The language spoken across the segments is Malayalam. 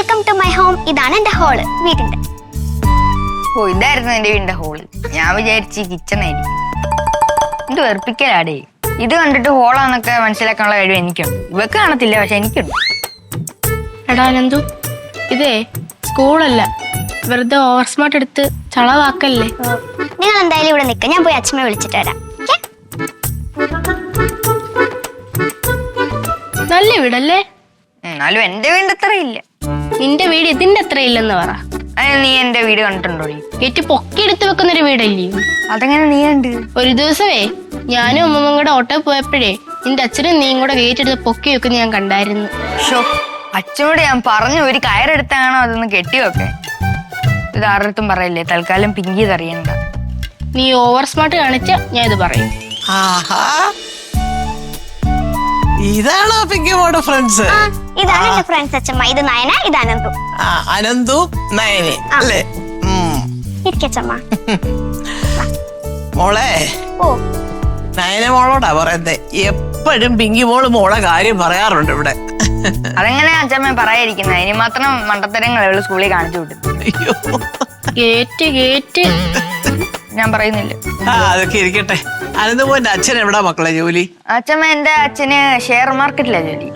Welcome to my home. ഇതാണ് എന്റെ ഹോള്, വീടിന്റെ. ഓ, ഇതായിരുന്നു എന്റെ വീടിന്റെ ഹോള്. ഞാൻ വിചാരിച്ച് കിച്ചൺ ആയിരിക്കും. ഇത് വെറുപ്പിക്കലാടേ. ഇത് കണ്ടിട്ട് ഹോളാന്നൊക്കെ മനസ്സിലാക്കാനുള്ള കഴിവ് എനിക്കുണ്ട്. ഇവക്ക് കാണത്തില്ല, പക്ഷെ എനിക്കുണ്ട്. എടാ നന്ദു, ഇതേ സ്കൂളല്ല, വെറുതെ ഓവർ സ്മാർട്ട് എടുത്ത് ചളവാക്കല്ലേ. നിങ്ങൾ എന്തായാലും ഇവിടെ നിൽക്കുക, ഞാൻ പോയി അച്ഛനെ വിളിച്ചിട്ട് വരാം. നല്ല വീടല്ലേ? എന്നാലും എന്റെ വീടിന്റെ അത്ര ഇല്ല. നിന്റെ വീട് ഇതിന്റെ അത്ര ഇല്ലെന്ന് പറ. നീ എന്റെ വീട് കണ്ടിട്ടുണ്ടോ? ഗേറ്റ് പൊക്കി എടുത്ത് വെക്കുന്നൊരു വീടല്ലേ? അതെങ്ങനെ നീ കണ്ട്? ഒരു ദിവസമേ ഞാനും അമ്മമ്മ കൂടെ ഓട്ടോ പോയപ്പോഴേ നിന്റെ അച്ഛനും നീയും കൂടെ ഗേറ്റ് എടുത്ത് പൊക്കി വെക്കുന്ന ഞാൻ കണ്ടായിരുന്നു. അച്ഛനോട് ഞാൻ പറഞ്ഞു ഒരു കയറെടുത്താണോ അതൊന്ന് കെട്ടിവെക്കെ. ഇത് ആരുടെ പറയില്ലേ, തൽക്കാലം പിങ്കി ഇതറിയണ്ട. നീ ഓവർ സ്മാർട്ട് കാണിച്ച ഞാൻ ഇത് പറയും. ഇതാണോ പിങ്കിമോടെ ഫ്രണ്ട്സ്? ഇതാണ് എന്റെ ഫ്രണ്ട്സ് അച്ഛമ്മ. ഇത് നയന, ഇത് അനന്തു. അനന്തു നയനെ അല്ലേ? ഇരിക്കച്ചമ്മ. മോളെ, ഓ നയന മോളോടാ പറയുന്നത്. എപ്പോഴും പിങ്കി മോള് മോളെ കാര്യം പറയാറുണ്ട് ഇവിടെ. അതെങ്ങനെ അച്ഛമ്മ പറയാതിരിക്കുന്നത്? ഇനി മാത്രം മണ്ടത്തരങ്ങൾ അവള് സ്കൂളിൽ കാണിച്ചു വിട്ടു. അയ്യോ, ഗേറ്റ് ഞാൻ പറയുന്നില്ല. അതൊക്കെ ഇരിക്കട്ടെ. അനന്തമോന്റെ അച്ഛൻ എവിടാ മക്കളെ ജോലി? അച്ഛമ്മ എന്റെ അച്ഛന് ഷെയർ മാർക്കറ്റിലാ ജോലി.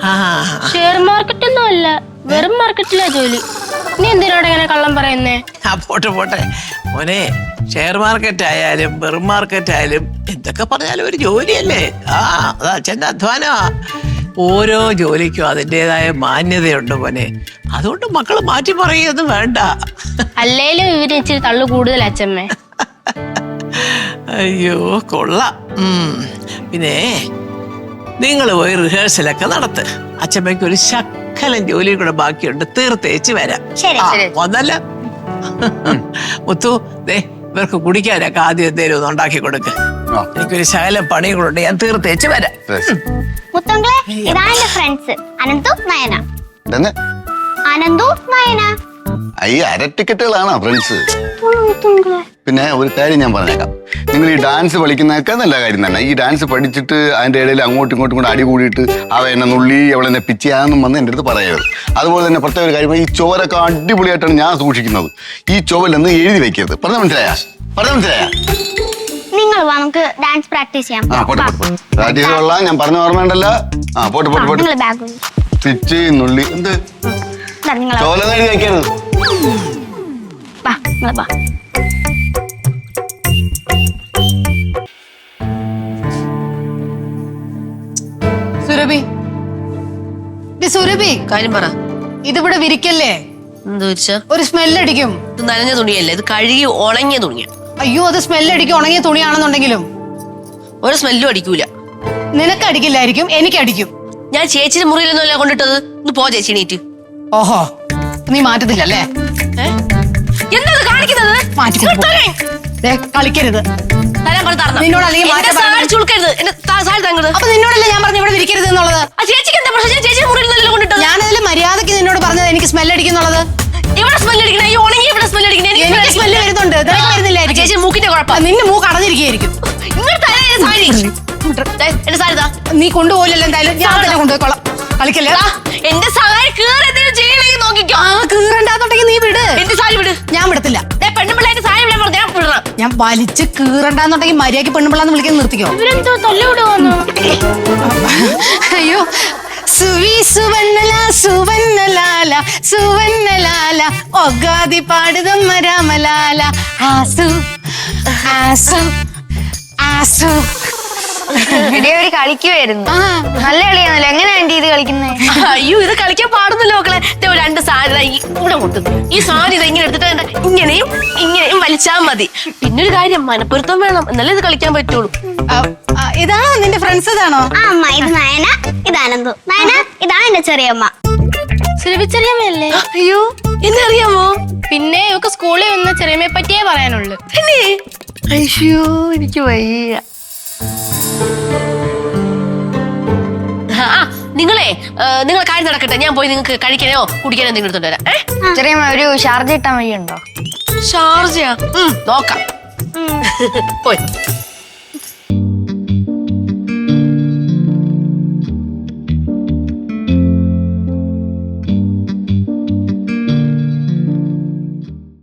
ഷെയർ മാർക്കറ്റ് ഒന്നും അല്ല, വെറും മാർക്കറ്റിലാ ജോലി. നീ എന്തിനോട് ഇങ്ങനെ കള്ളം പറയുന്നേ? പോട്ടെ മോനെ, ഷെയർ മാർക്കറ്റ് ആയാലും വെറും മാർക്കറ്റ് ആയാലും എന്തൊക്കെ പറഞ്ഞാലും ഒരു ജോലിയല്ലേ. അത് അച്ഛന്റെ അധ്വാനമാ. ഓരോ ജോലിക്കും അതിൻ്റെതായ മാന്യതയുണ്ട് മോനെ. അതുകൊണ്ട് മക്കള് മാറ്റി പറയുന്നത് വേണ്ട. അല്ലേലും ഇവര് ഇച്ചിരി തള്ളു കൂടുതൽ അച്ഛമ്മേ. അയ്യോ കൊള്ളാം. പിന്നെ നിങ്ങൾ പോയി റിഹേഴ്സലൊക്കെ നടത്ത്. അച്ഛമ്മയ്ക്ക് ഒരു ശക്കലം ജോലിയും കൂടെ ബാക്കിയുണ്ട്, തീർത്തേച്ച് വരാം. ഒന്നല്ല മുത്തു, ദേ ഇവർക്ക് കുടിക്കാനൊക്കെ ആദ്യം എന്തേലും ഒന്ന് ഉണ്ടാക്കി കൊടുക്ക്. എനിക്കൊരു ശകലം പണിയും കൂടെ ഉണ്ട്, ഞാൻ തീർത്തേച്ച് വരാം. മുത്തങ്ങളെ, ഇതാണ് എന്റെ ഫ്രണ്ട്സ് അനന്തു നയന. അനന്തു നയന ഈ അര ടിക്കറ്റുകളാണോ ഫ്രണ്ട്സ്? പിന്നെ ഒരു കാര്യം ഞാൻ പറഞ്ഞേക്കാം. നിങ്ങൾ ഈ ഡാൻസ് പഠിക്കുന്നതൊക്കെ നല്ല കാര്യം തന്നെ. ഈ ഡാൻസ് പഠിച്ചിട്ട് അതിൻ്റെ ഇടയിൽ അങ്ങോട്ടും ഇങ്ങോട്ടും കൂടെ അടി കൂടിയിട്ട് അവ എന്നെ നുള്ളി അവളെന്നെ പിച്ചിയാന്നും വന്ന് എൻ്റെ അടുത്ത് പറയരുത്. അതുപോലെ തന്നെ പ്രത്യേക ഒരു കാര്യം, ഈ ചുവരൊക്കെ അടിപൊളിയായിട്ടാണ് ഞാൻ സൂക്ഷിക്കുന്നത്. ഈ ചുവലൊന്ന് എഴുതി വെക്കരുത്. പറഞ്ഞ മനസ്സിലായാ? നിങ്ങൾ വാ, നമുക്ക് ഡാൻസ് പ്രാക്ടീസ് ചെയ്യാം. പ്രാക്ടീസ് കൊള്ളാം, ഞാൻ പറഞ്ഞ ഓർമ്മയുണ്ടല്ലോ. പോട്ടെ ബാഗ് പിച്ചി നുള്ളി എന്ത് ചോല എഴുതി വെക്കരുത്. സുരഭി, കാര്യം പറ. ഇതിവിടെ വിരിക്കല്ലേ? ഒരു സ്മെല്ലടിക്കും. ഇത് നനഞ്ഞ തുണിയല്ലേ, ഇത് കഴുകി ഉണങ്ങിയ തുണിയാ. അയ്യോ, അത് സ്മെല്ലടിക്കും. ഉണങ്ങിയ തുണിയാണെന്നുണ്ടെങ്കിലും ഒരു സ്മെല്ലും അടിക്കൂല. നിനക്ക് അടിക്കില്ലായിരിക്കും, എനിക്ക് അടിക്കും. ഞാൻ ചേച്ചിയുടെ മുറിയിലൊന്നുമല്ല കൊണ്ടിട്ടത്. ഒന്ന് പോ ചേച്ചി, നീറ്റ്. ഓഹോ, നീ മാറ്റത്തില്ലല്ലേ? എന്താ കാണിക്കുന്നത്? കളിക്കരുത്. നിന്നോടല്ലേ ഞാൻ പറഞ്ഞു ഇവിടെ വിരിക്കരുത് എന്നുള്ളത്? ഞാനതിൽ മര്യാദക്ക് നിന്നോട് പറഞ്ഞത് എനിക്ക് സ്മെല്ലടിക്കുന്നുള്ളത്. എനിക്ക് സ്മെല്ല് വരുന്നുണ്ട്, വരുന്നില്ലായിരിക്കും. മൂക്കിന്റെ കുഴപ്പം. നിന്റെ മൂക്ക് അടഞ്ഞിരിക്കുകയായിരിക്കും. നീ കൊണ്ടുപോയില്ലല്ലോ. എന്തായാലും ഞാൻ തന്നെ കൊണ്ടുപോയിക്കോളാം. കളിക്കല്ലേ? എന്റെ സാരി ചെയ്യണമെങ്കിൽ നോക്കിക്കോ. കീറണ്ടെന്നുണ്ടെങ്കിൽ നീ വിട്. എന്റെ സാരി വിട്. ഞാൻ വിടത്തില്ല. പെണ്ണുപിള്ളേന്റെ സാരി വിടാൻ ഞാൻ വലിച്ച് കീറണ്ടെന്നുണ്ടെങ്കിൽ മര്യാദക്ക് പെണ്ണുപിള്ളാന്ന് വിളിക്കാൻ നിർത്തിക്കോ. ഇവരെന്തോ തല്ലുവിടുവന്നു? അയ്യോ, സുവി സുവന്നല സുവന്നലാല സുവന്നലാല ഒഗാതി പാടുതമ്മ രാമലാല ആസു ആസു ആസു. ഒരു കളിക്കുവായിരുന്നു. നല്ല കളിയാണല്ലോ. എങ്ങനെ ആന്റി ഇത് കളിക്കുന്നത്? അയ്യോ, ഇത് കളിക്കാൻ പാടുന്നല്ലോ മക്കളെ. രണ്ട് സാരി ഇവിടെ കൊണ്ടുവന്നു. ഈ സാരി ഇത് ഇങ്ങനെ എടുത്തിട്ട് ഇങ്ങനെയും ഇങ്ങനെയും വലിച്ചാൽ മതി. പിന്നൊരു കാര്യം, മനപ്പൊരുത്തം വേണം, എന്നാലേ ഇത് കളിക്കാൻ പറ്റുള്ളൂ. ഇതാണോ നിന്റെ ഫ്രണ്ട്സ്? ഇതാണോ? അമ്മ, ഇത് നയന, ഇത് അനന്തു. നയന, ഇതാണ് എന്റെ ചെറിയമ്മ. ചെറിയമ്മയല്ലേ? അയ്യോ, എന്നെ അറിയാമോ? പിന്നെ ഇവക്ക് സ്കൂളിൽ വന്ന ചെറിയമ്മയെ പറ്റിയേ പറയാനുള്ളൂ. പിന്നെ അയ്യോ, എനിക്ക് വയ്യ. നിങ്ങളെ നിങ്ങൾ കാര്യം നടക്കട്ടെ, ഞാൻ പോയി നിങ്ങൾക്ക് കഴിക്കാനോ കുടിക്കാനോ എന്തെങ്കിലും എടുത്തോണ്ട് വരാം. ചെറിയ ഒരു ഷാർജ ഇട്ടാൻ വഴിയുണ്ടോ? ഷാർജയാ? നോക്കാം. പോയി.